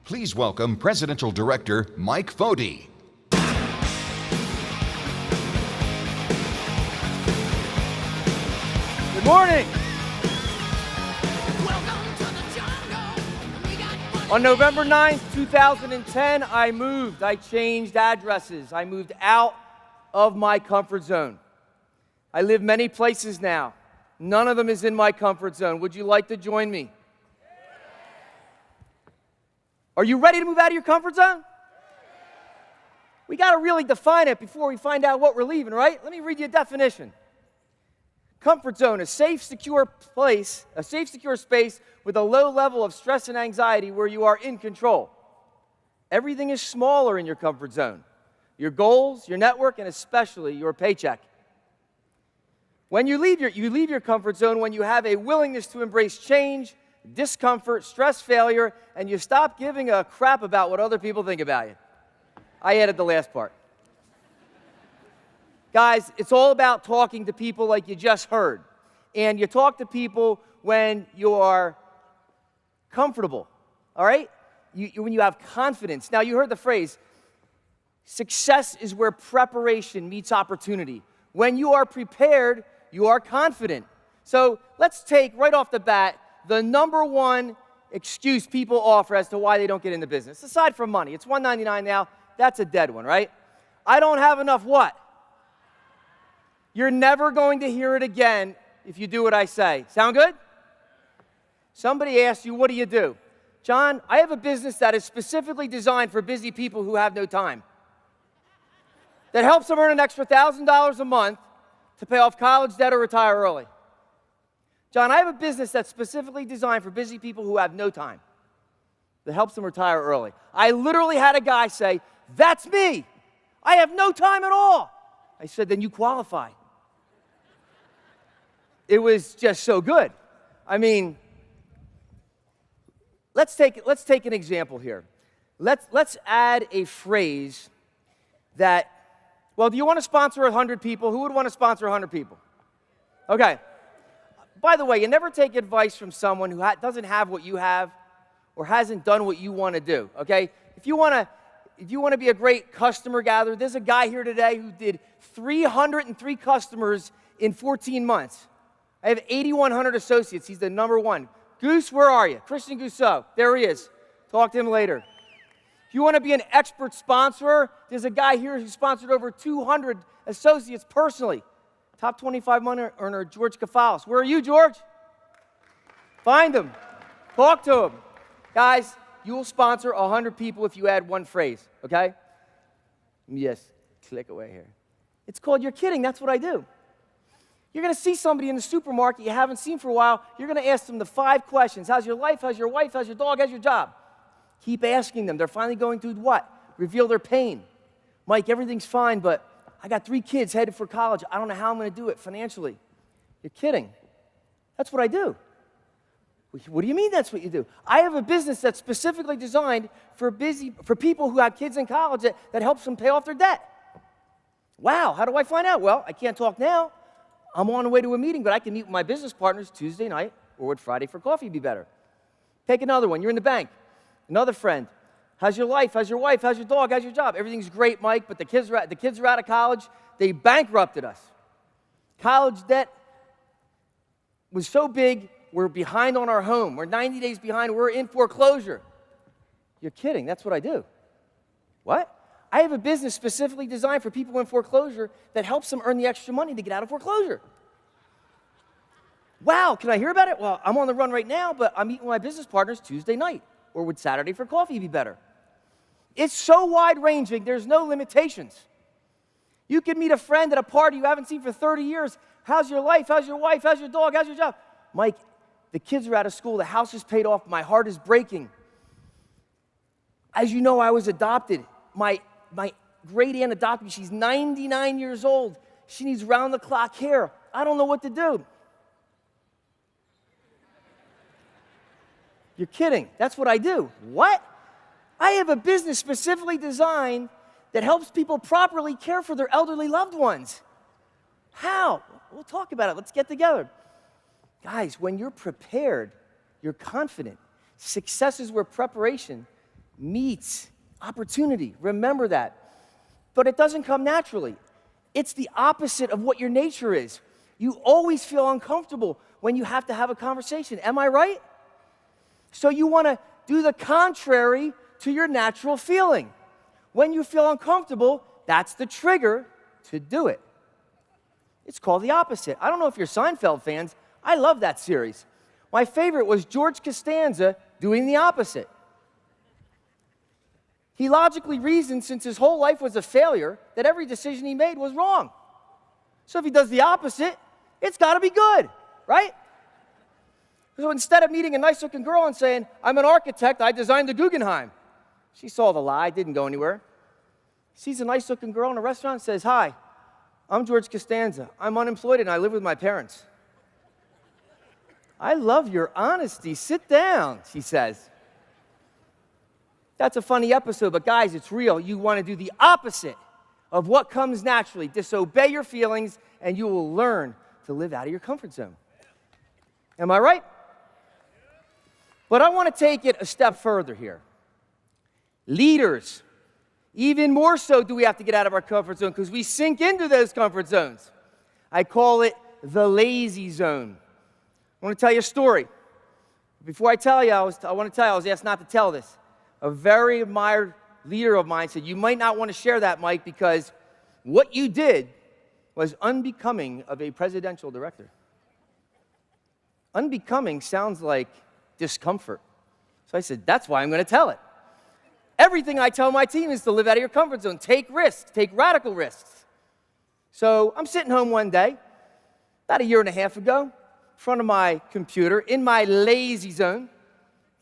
Please welcome Presidential Director Mike Foti. Good morning. On November 9th, 2010, I moved. I changed addresses. I moved out of my comfort zone. I live many places now. None of them is in my comfort zone. Would you like to join me? Are you ready to move out of your comfort zone? We got to really define it before we find out what we're leaving, right? Let me read you a definition. Comfort zone, a safe, secure place, a safe, secure space with a low level of stress and anxiety where you are in control. Everything is smaller in your comfort zone. Your goals, your network, and especially your paycheck. When you leave your comfort zone when you have a willingness to embrace change, discomfort, stress, failure, and you stop giving a crap about what other people think about you. I added the last part. Guys, it's all about talking to people like you just heard. And you talk to people when you are comfortable, all right? When you have confidence. Now, you heard the phrase, success is where preparation meets opportunity. When you are prepared, you are confident. So let's take, right off the bat, the number one excuse people offer as to why they don't get into business. Aside from money, it's $199 now. That's a dead one, right? I don't have enough what? You're never going to hear it again if you do what I say. Sound good? Somebody asks you, what do you do? John, I have a business that is specifically designed for busy people who have no time. That helps them earn an extra $1,000 a month to pay off college debt or retire early. John, I have a business that's specifically designed for busy people who have no time. That helps them retire early. I literally had a guy say, that's me. I have no time at all. I said, then you qualify. It was just so good. I mean, let's take an example here. Let's add a phrase that, well, do you want to sponsor 100 people? Who would want to sponsor 100 people? Okay. By the way, you never take advice from someone who doesn't have what you have or hasn't done what you want to do, okay? If you want to be a great customer gatherer, there's a guy here today who did 303 customers in 14 months. I have 8,100 associates. He's the number one. Goose, where are you? Christian Gousseau. There he is. Talk to him later. If you want to be an expert sponsor, there's a guy here who sponsored over 200 associates personally. Top 25 money earner, George Kafalis. Where are you, George? Find him. Talk to him. Guys, you will sponsor 100 people if you add one phrase, okay? Yes, click away here. It's called You're Kidding. That's what I do. You're going to see somebody in the supermarket you haven't seen for a while. You're going to ask them the 5 questions. How's your life? How's your wife? How's your dog? How's your job? Keep asking them. They're finally going to what? Reveal their pain. Mike, everything's fine, but I got 3 kids headed for college. I don't know how I'm going to do it financially. You're kidding. That's what I do. What do you mean that's what you do? I have a business that's specifically designed for people who have kids in college that helps them pay off their debt. Wow, how do I find out? Well, I can't talk now. I'm on the way to a meeting, but I can meet with my business partners Tuesday night, or would Friday for coffee be better? Take another one. You're in the bank. Another friend. How's your life? How's your wife? How's your dog? How's your job? Everything's great, Mike, but the kids are out of college. They bankrupted us. College debt was so big, we're behind on our home. We're 90 days behind. We're in foreclosure. You're kidding. That's what I do. What? I have a business specifically designed for people in foreclosure that helps them earn the extra money to get out of foreclosure. Wow, can I hear about it? Well, I'm on the run right now, but I'm meeting with my business partners Tuesday night. Or would Saturday for coffee be better? It's so wide-ranging, there's no limitations. You could meet a friend at a party you haven't seen for 30 years. How's your life? How's your wife? How's your dog? How's your job? Mike, the kids are out of school. The house is paid off. My heart is breaking. As you know, I was adopted. My great aunt adopted me. She's 99 years old. She needs round-the-clock care. I don't know what to do. You're kidding. That's what I do. What? I have a business specifically designed that helps people properly care for their elderly loved ones. How? We'll talk about it. Let's get together. Guys, when you're prepared, you're confident. Success is where preparation meets opportunity. Remember that. But it doesn't come naturally. It's the opposite of what your nature is. You always feel uncomfortable when you have to have a conversation. Am I right? So you want to do the contrary to your natural feeling. When you feel uncomfortable, that's the trigger to do it. It's called the opposite. I don't know if you're Seinfeld fans. I love that series. My favorite was George Costanza doing the opposite. He logically reasoned, since his whole life was a failure, that every decision he made was wrong. So if he does the opposite, it's got to be good, right? So instead of meeting a nice-looking girl and saying, I'm an architect, I designed the Guggenheim. She saw the lie, didn't go anywhere. Sees a nice-looking girl in a restaurant and says, hi, I'm George Costanza. I'm unemployed and I live with my parents. I love your honesty. Sit down, she says. That's a funny episode, but guys, it's real. You want to do the opposite of what comes naturally. Disobey your feelings, and you will learn to live out of your comfort zone. Am I right? But I want to take it a step further here. Leaders, even more so do we have to get out of our comfort zone because we sink into those comfort zones. I call it the lazy zone. I want to tell you a story. Before I tell you, I was asked not to tell this. A very admired leader of mine said, you might not want to share that, Mike, because what you did was unbecoming of a presidential director. Unbecoming sounds like discomfort. So I said, that's why I'm going to tell it. Everything I tell my team is to live out of your comfort zone. Take risks. Take radical risks. So I'm sitting home one day, about a year and a half ago, in front of my computer, in my lazy zone.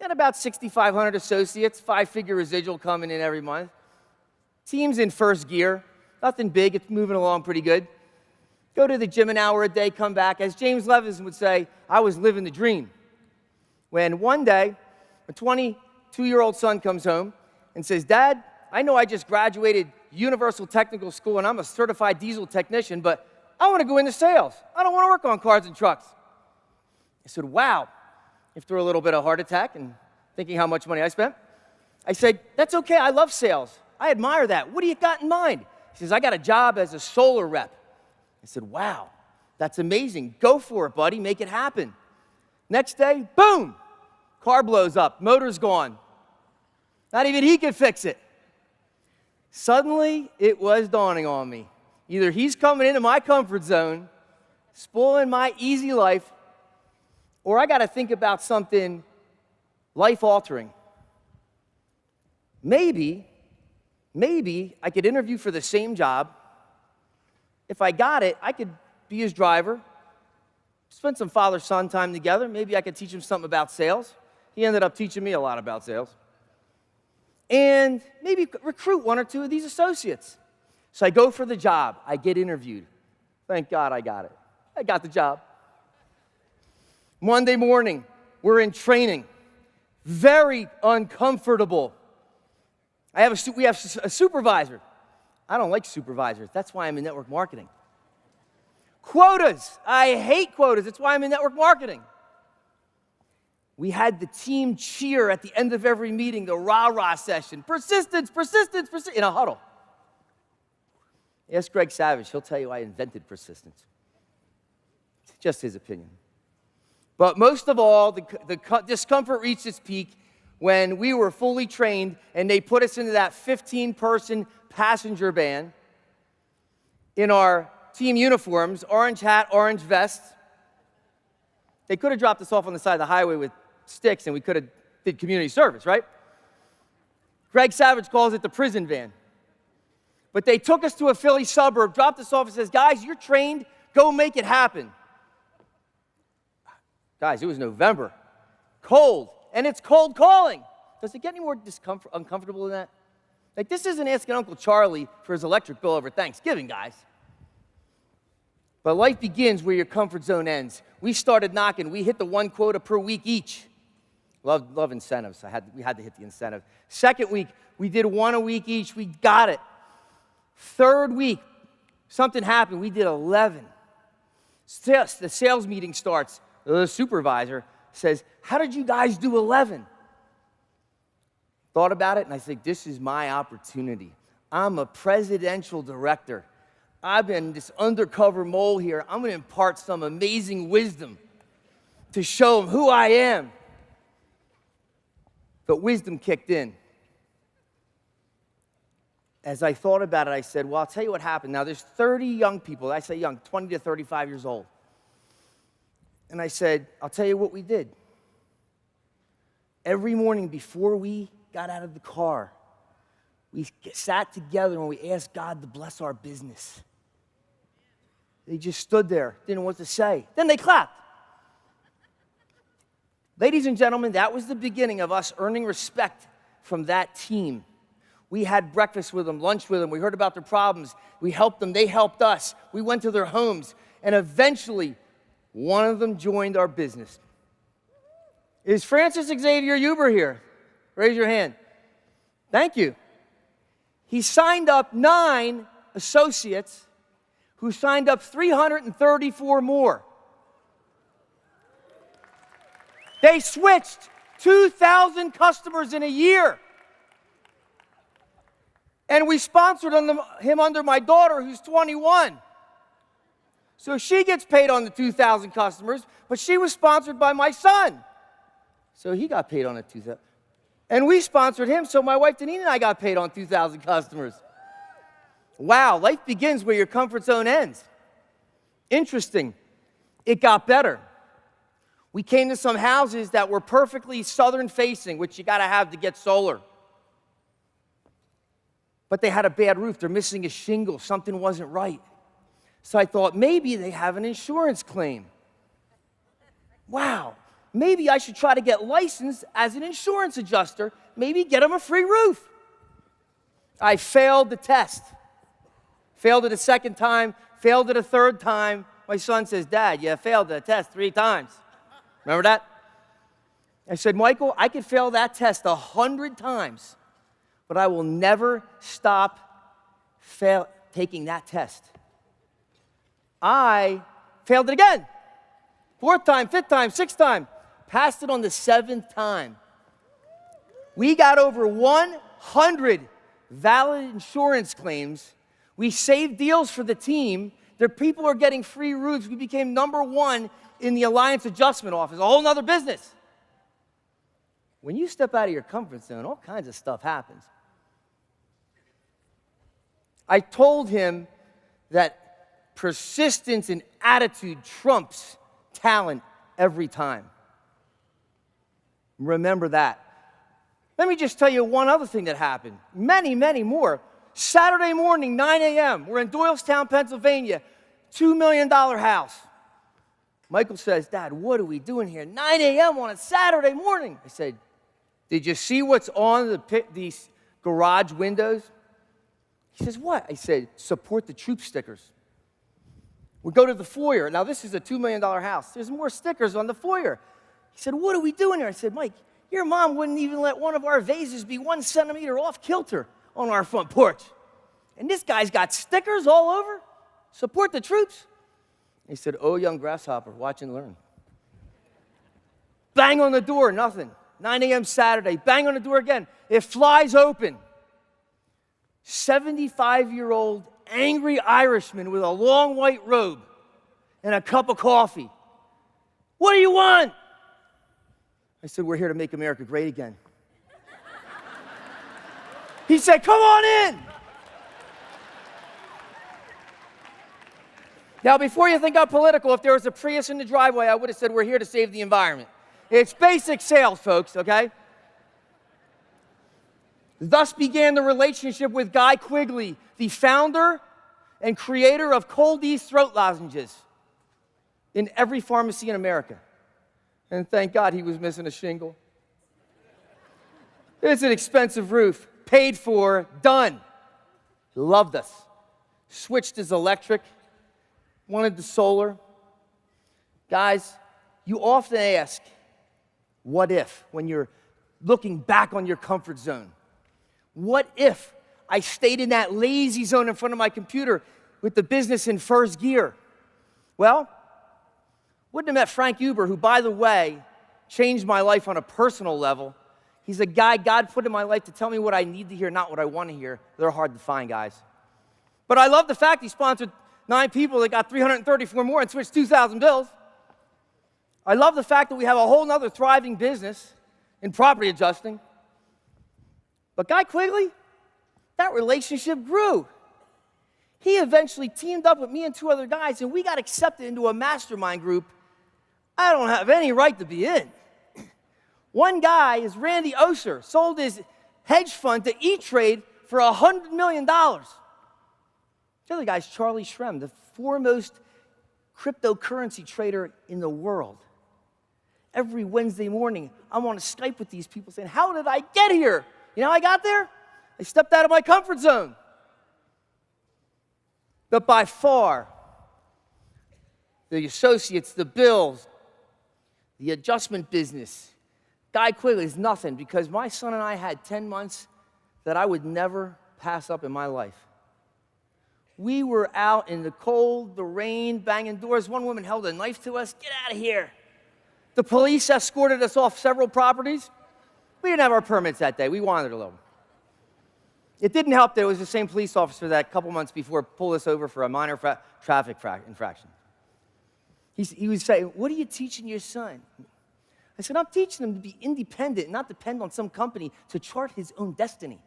Got about 6,500 associates, 5-figure residual coming in every month. Team's in first gear. Nothing big. It's moving along pretty good. Go to the gym an hour a day, come back. As James Levinson would say, I was living the dream. When one day, a 22-year-old son comes home and says, Dad, I know I just graduated Universal Technical School and I'm a certified diesel technician, but I want to go into sales. I don't want to work on cars and trucks. I said, wow. After a little bit of heart attack and thinking how much money I spent, I said, that's okay, I love sales. I admire that. What do you got in mind? He says, I got a job as a solar rep. I said, wow, that's amazing. Go for it, buddy, make it happen. Next day, boom, car blows up, motor's gone. Not even he could fix it. Suddenly, it was dawning on me. Either he's coming into my comfort zone, spoiling my easy life, or I got to think about something life-altering. Maybe I could interview for the same job. If I got it, I could be his driver, spend some father-son time together. Maybe I could teach him something about sales. He ended up teaching me a lot about sales. And maybe recruit one or two of these associates. So I go for the job. I get interviewed. Thank God I got it. I got the job. Monday morning, we're in training. Very uncomfortable. We have a supervisor. I don't like supervisors. That's why I'm in network marketing. Quotas. I hate quotas. That's why I'm in network marketing. We had the team cheer at the end of every meeting, the rah-rah session. Persistence, persistence, persistence, in a huddle. Ask Greg Savage. He'll tell you I invented persistence. It's just his opinion. But most of all, the discomfort reached its peak when we were fully trained and they put us into that 15-person passenger van in our team uniforms, orange hat, orange vest. They could have dropped us off on the side of the highway with sticks and we could have did community service, right? Greg Savage calls it the prison van. But they took us to a Philly suburb, dropped us off and says, guys, you're trained, go make it happen. Guys, it was November, cold, and it's cold calling. Does it get any more uncomfortable than that? Like, this isn't asking Uncle Charlie for his electric bill over Thanksgiving, guys. But life begins where your comfort zone ends. We started knocking. We hit the 1 quota per week each. Love incentives. We had to hit the incentive. Second week, we did 1 a week each. We got it. Third week, something happened. We did 11. The sales meeting starts. The supervisor says, how did you guys do 11? Thought about it, and I said, this is my opportunity. I'm a presidential director. I've been this undercover mole here. I'm going to impart some amazing wisdom to show them who I am. But wisdom kicked in. As I thought about it, I said, well, I'll tell you what happened. Now, there's 30 young people. I say young, 20 to 35 years old. And I said, I'll tell you what we did. Every morning before we got out of the car, we sat together and we asked God to bless our business. They just stood there, didn't know what to say. Then they clapped. Ladies and gentlemen, that was the beginning of us earning respect from that team. We had breakfast with them, lunch with them. We heard about their problems. We helped them. They helped us. We went to their homes. And eventually, one of them joined our business. Is Francis Xavier Huber here? Raise your hand. Thank you. He signed up 9 associates who signed up 334 more. They switched 2,000 customers in a year. And we sponsored him under my daughter, who's 21. So she gets paid on the 2,000 customers, but she was sponsored by my son. So he got paid on the 2,000. And we sponsored him, so my wife Denise and I got paid on 2,000 customers. Wow, life begins where your comfort zone ends. Interesting. It got better. We came to some houses that were perfectly southern facing, which you got to have to get solar. But they had a bad roof. They're missing a shingle. Something wasn't right. So I thought, maybe they have an insurance claim. Wow, maybe I should try to get licensed as an insurance adjuster, maybe get them a free roof. I failed the test. Failed it a second time, failed it a third time. My son says, Dad, you failed the test 3 times. Remember that? I said, Michael, I could fail that test 100 times, but I will never stop taking that test. I failed it again. 4th time, 5th time, 6th time. Passed it on the 7th time. We got over 100 valid insurance claims. We saved deals for the team. Their people are getting free roofs. We became #1 in the Alliance Adjustment Office, a whole nother business. When you step out of your comfort zone, all kinds of stuff happens. I told him that persistence and attitude trumps talent every time. Remember that. Let me just tell you one other thing that happened. Many, many more. Saturday morning, 9 a.m., we're in Doylestown, Pennsylvania, $2 million house. Michael says, Dad, what are we doing here? 9 a.m. on a Saturday morning. I said, did you see what's on these garage windows? He says, what? I said, support the troop stickers. We go to the foyer. Now, this is a $2 million house. There's more stickers on the foyer. He said, what are we doing here? I said, Mike, your mom wouldn't even let one of our vases be 1 centimeter off kilter on our front porch. And this guy's got stickers all over. Support the troops. He said, oh, young grasshopper, watch and learn. Bang on the door, nothing. 9 a.m. Saturday, bang on the door again. It flies open. 75-year-old angry Irishman with a long white robe and a cup of coffee. What do you want? I said, we're here to make America great again. He said, come on in. Now, before you think I'm political, if there was a Prius in the driveway, I would have said, we're here to save the environment. It's basic sales, folks, okay? Thus began the relationship with Guy Quigley, the founder and creator of Cold Ease throat lozenges in every pharmacy in America. And thank God he was missing a shingle. It's an expensive roof. Paid for, done. Loved us. Switched his electric. Wanted the solar. Guys, you often ask, what if, when you're looking back on your comfort zone? What if I stayed in that lazy zone in front of my computer with the business in first gear? Well, wouldn't have met Frank Huber, who, by the way, changed my life on a personal level. He's a guy God put in my life to tell me what I need to hear, not what I want to hear. They're hard to find, guys. But I love the fact he sponsored 9 people that got 334 more and switched 2,000 bills. I love the fact that we have a whole nother thriving business in property adjusting. But Guy Quigley, that relationship grew. He eventually teamed up with me and 2 other guys, and we got accepted into a mastermind group I don't have any right to be in. One guy is Randy Osher, sold his hedge fund to E-Trade for $100 million. The other guy's Charlie Shrem, the foremost cryptocurrency trader in the world. Every Wednesday morning, I'm on a Skype with these people saying, how did I get here? You know how I got there? I stepped out of my comfort zone. But by far, the associates, the bills, the adjustment business, Guy Quigley is nothing, because my son and I had 10 months that I would never pass up in my life. We were out in the cold, the rain, banging doors. One woman held a knife to us. Get out of here. The police escorted us off several properties. We didn't have our permits that day. We wandered a little. It didn't help that it was the same police officer that a couple months before pulled us over for a minor traffic infraction. He was saying, what are you teaching your son? I said, I'm teaching him to be independent and not depend on some company to chart his own destiny.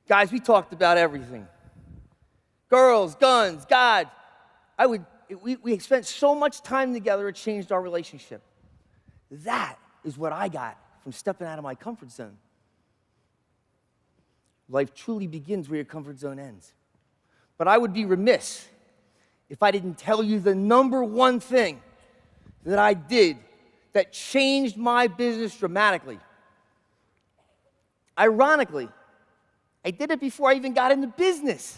Guys, we talked about everything. Girls, guns, God. We spent so much time together, it changed our relationship. That is what I got from stepping out of my comfort zone. Life truly begins where your comfort zone ends. But I would be remiss if I didn't tell you the number one thing that I did that changed my business dramatically. Ironically, I did it before I even got into business.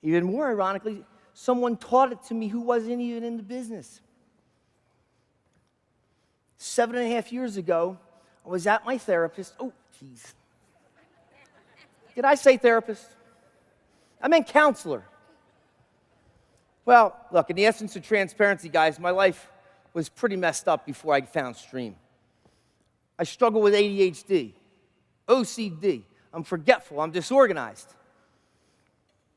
Even more ironically, someone taught it to me who wasn't even in the business. 7.5 years ago, I was at my therapist. Oh, jeez. Did I say therapist? I meant counselor. Well, look, in the essence of transparency, guys, my life was pretty messed up before I found Stream. I struggle with ADHD, OCD. I'm forgetful. I'm disorganized.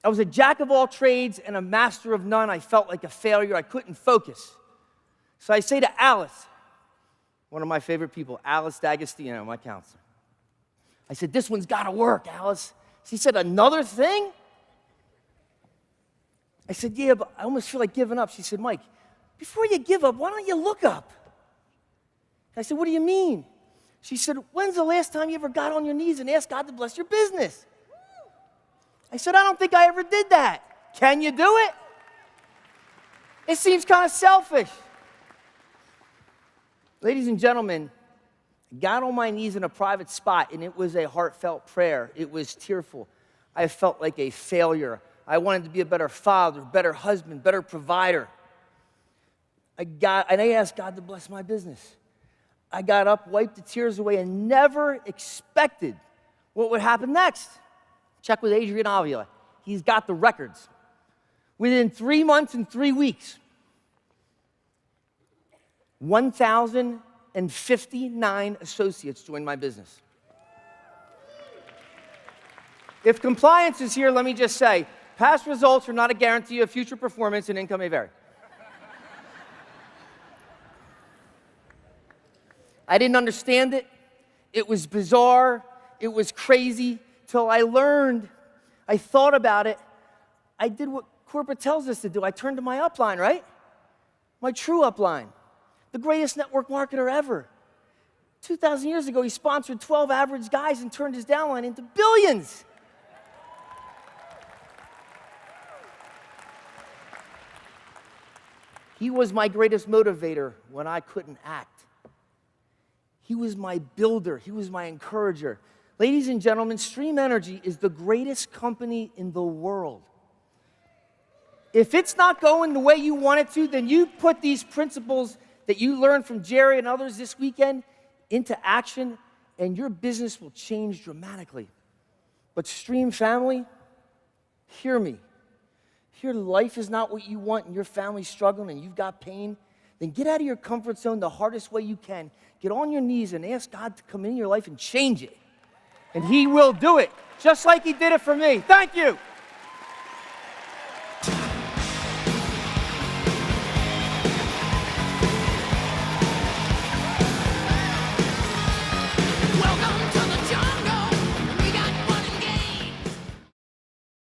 I was a jack of all trades and a master of none. I felt like a failure. I couldn't focus. So I say to Alice, one of my favorite people, Alice D'Agostino, my counselor. I said, this one's got to work, Alice. She said, another thing? I said, yeah, but I almost feel like giving up. She said, Mike, before you give up, why don't you look up? I said, what do you mean? She said, when's the last time you ever got on your knees and asked God to bless your business? I said, I don't think I ever did that. Can you do it? It seems kind of selfish. Ladies and gentlemen, I got on my knees in a private spot, and it was a heartfelt prayer. It was tearful. I felt like a failure. I wanted to be a better father, better husband, better provider. I asked God to bless my business. I got up, wiped the tears away, and never expected what would happen next. Check with Adrian Avila. He's got the records. Within 3 months and 3 weeks, 1,059 associates joined my business. If compliance is here, let me just say, past results are not a guarantee of future performance, and income may vary. I didn't understand it. It was bizarre. It was crazy till I learned. I thought about it. I did what corporate tells us to do. I turned to my upline, right? My true upline. The greatest network marketer ever. 2,000 years ago, he sponsored 12 average guys and turned his downline into billions. He was my greatest motivator when I couldn't act. He was my builder. He was my encourager. Ladies and gentlemen, Stream Energy is the greatest company in the world. If it's not going the way you want it to, then you put these principles that you learned from Jerry and others this weekend into action, and your business will change dramatically. But Stream family, hear me. If your life is not what you want and your family's struggling and you've got pain, then get out of your comfort zone the hardest way you can. Get on your knees and ask God to come in your life and change it. And He will do it, just like He did it for me. Thank you.